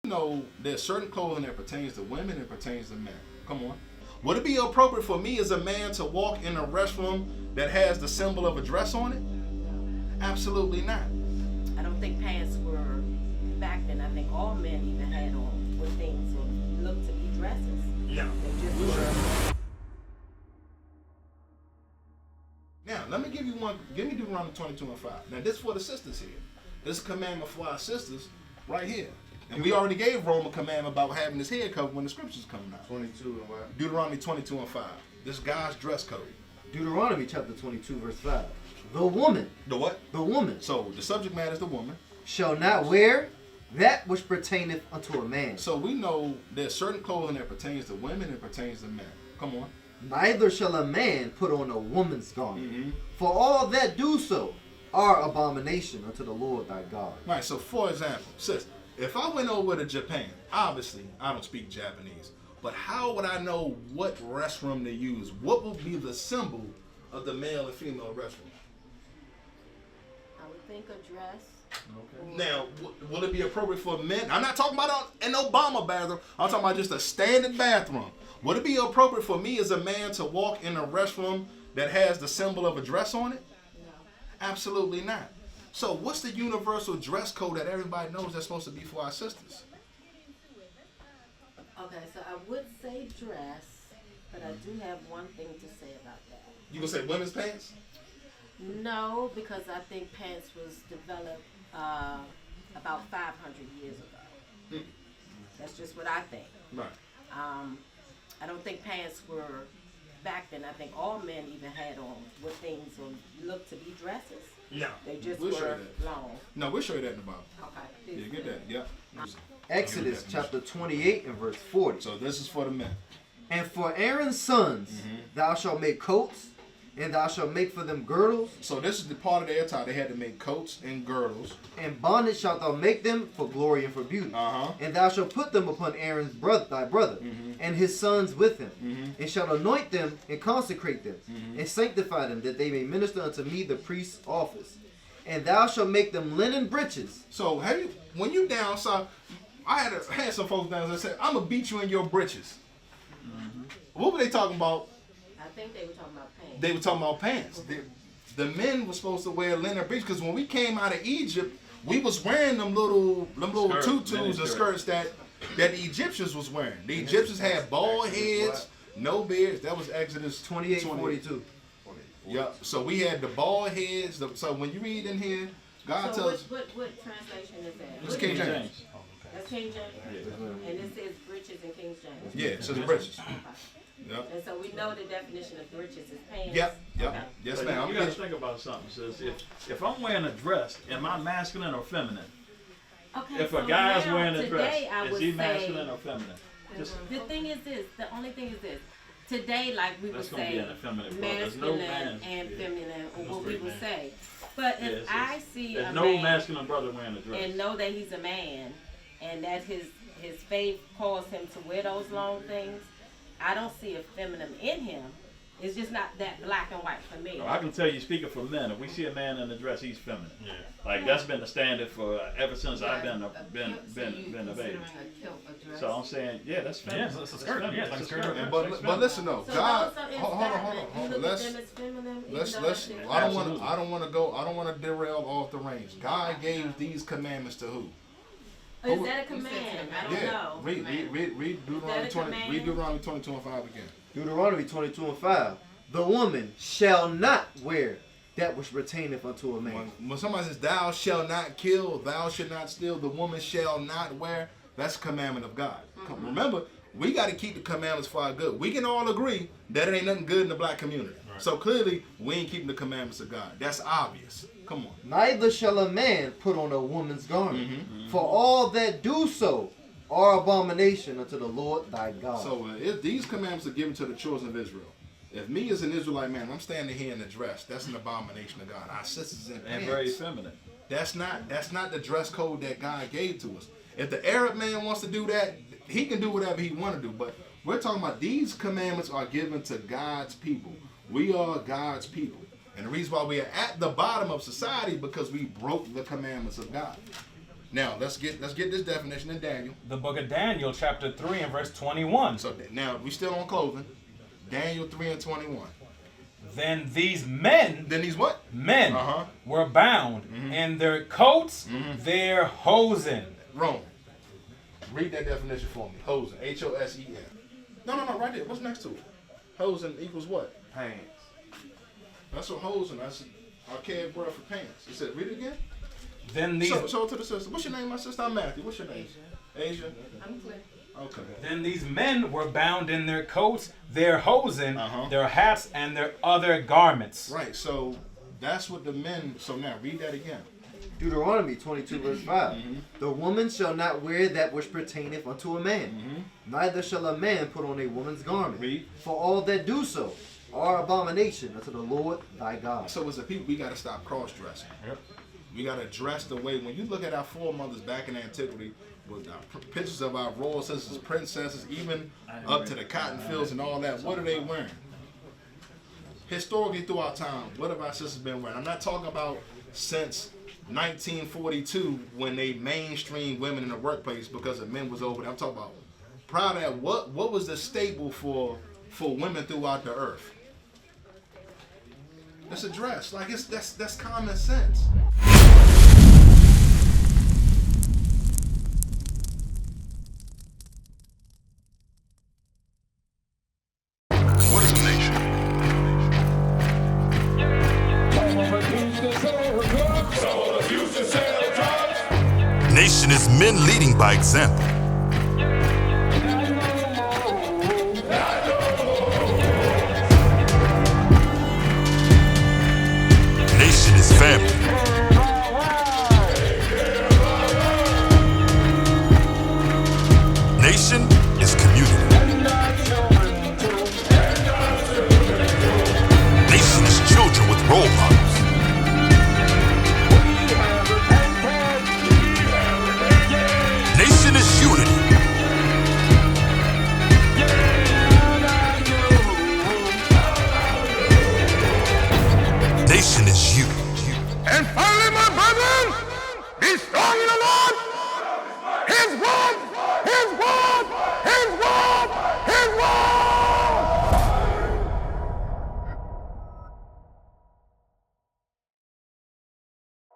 know there's certain clothing that pertains to women and pertains to men. Come on. Would it be appropriate for me as a man to walk in a restroom that has the symbol of a dress on it? Absolutely not. I don't think pants were back then. I think all men even had on what things looked to be dresses. Yeah. They just were. Now, let me give you one. Give me Deuteronomy 22:5. Now, this is for the sisters here. This is a commandment for our sisters right here. And we already gave Rome a commandment about having his hair covered when the scriptures coming out. 22 and what? Deuteronomy 22:5. This guy's dress code. Deuteronomy chapter 22 verse 5. The woman. The what? The woman. So the subject matter is the woman. Shall not wear that which pertaineth unto a man. So we know there's certain clothing that pertains to women and pertains to men. Come on. Neither shall a man put on a woman's garment. Mm-hmm. For all that do so are abomination unto the Lord thy God. Right, so for example, sis, if I went over to Japan, obviously I don't speak Japanese, but how would I know what restroom to use? What would be the symbol of the male and female restroom? I would think a dress. Okay. Now, will it be appropriate for men? I'm not talking about an Obama bathroom. I'm talking about just a standard bathroom. Would it be appropriate for me as a man to walk in a restroom that has the symbol of a dress on it? No. Absolutely not. So what's the universal dress code that everybody knows that's supposed to be for our sisters? Okay, so I would say dress, but I do have one thing to say about that. You gonna say women's pants? No, because I think pants was developed about 500 years ago. That's just what I think. Right. I don't think pants were back then. I think all men even had on what things looked to be dresses. Yeah. They just We'll show were you that. long. No, we'll show you that in the Bible. Okay. Yeah, get that. Yeah. Exodus chapter 28 and verse 40. So this is for the men. And for Aaron's sons thou shalt make coats, and thou shalt make for them girdles, So this is the part of their attire. They had to make coats and girdles. and bondage shalt thou make them for glory and for beauty. Uh-huh. And thou shalt put them upon Aaron's brother, thy brother, and his sons with him, and shalt anoint them and consecrate them, and sanctify them, that they may minister unto me the priest's office. And thou shalt make them linen breeches. So have you, when you down south, I had some folks down there that said, I'm gonna beat you in your britches. What were they talking about? I think they were talking about pants. They were talking about pants. The men were supposed to wear linen breeches because when we came out of Egypt, we was wearing them little tutus and skirts that the Egyptians was wearing. The Egyptians had bald heads, no beards. That was Exodus 28 42. Yep. So we had the bald heads. So when you read in here, God So tells. what translation is that? It's King James. That's King James? And it says breeches in King James? Yeah, it says breeches. Okay. Yep. And so we know the definition of breeches is pants. Yep. Okay. Yes, But ma'am. You got to think about something, sis. If I'm wearing a dress, am I masculine or feminine? Okay, If so a guy's now, wearing a dress, today I is would he say, masculine or feminine? Just, the thing is this, the only thing is this. Today, like we would That's gonna be say, an effeminate part. There's no masculine man. and Yeah. feminine, or No what we straight would man. say. But if Yes, I see There's a no man masculine brother wearing a dress. and know that he's a man, and that his faith calls him to wear those long things, I don't see a feminine in him. It's just not that black and white for me. No, I can tell you, speaking for men, if we see a man in a dress, he's feminine. Yeah. Like that's been the standard for ever since I've been a baby. Considering a kilt a dress. So I'm saying, yeah, that's feminine. Yeah, it's a That's skirt. feminine. Yeah, it's like a It's skirt. feminine. But listen though, So God. those are Hold on. you look at them as feminine, Let's. even though that's I don't want. Absolutely. I don't want to derail off the range. God gave these commandments to who? Is that a command? I don't Yeah. know. Read Deuteronomy Is that a 20. command? Read Deuteronomy 22:5 again. Deuteronomy 22 and 5. The woman shall not wear that which pertaineth unto a man. When somebody says, "Thou shalt not kill, thou shalt not steal," the woman shall not wear. That's a commandment of God. Remember, we got to keep the commandments for our good. We can all agree that it ain't nothing good in the black community. Right. So clearly, we ain't keeping the commandments of God. That's obvious. Come on. Neither shall a man put on a woman's garment. For all that do so are abomination unto the Lord thy God. So if these commandments are given to the children of Israel, if me as an Israelite man, I'm standing here in a dress, that's an abomination of God. Our sisters in And pants. very feminine. That's not the dress code that God gave to us. If the Arab man wants to do that, he can do whatever he want to do. But we're talking about these commandments are given to God's people. We are God's people. And the reason why we are at the bottom of society because we broke the commandments of God. Now let's get this definition in Daniel. The book of Daniel, chapter 3 and verse 21. So now we still on clothing. Daniel 3 and 21. Then these men. Then these what? Men were bound in their coats, their hosen. Rome. Read that definition for me. Hosen. Hosen. No, right there. What's next to it? Hosen equals what? Pants. That's what hosen. That's an archaic word for pants. It said, read it again. Then these. Show it to the sister. What's your name, my sister? I'm Matthew. What's your name? Asia. I'm clear. Okay. Then these men were bound in their coats, their hosen, their hats, and their other garments. Right. So that's what the men. So now read that again. Deuteronomy 22 verse 5. The woman shall not wear that which pertaineth unto a man, neither shall a man put on a woman's garment. Read. For all that do so are abomination unto the Lord thy God. So as a people, we got to stop cross-dressing. Yep. We got to dress the way. When you look at our foremothers back in antiquity, with pictures of our royal sisters, princesses, even up to the cotton fields and all that, what are they wearing? Historically, throughout time, what have our sisters been wearing? I'm not talking about since 1942 when they mainstreamed women in the workplace because the men was over there. I'm talking about prior to that. What was the staple for women throughout the earth? It's a dress. Like that's common sense. What is a nation? Nation is men leading by example. Nation is family. Nation is community. Nation is children with role models. Nation is unity. Nation is you. And finally, my brethren, be strong in the Lord. His word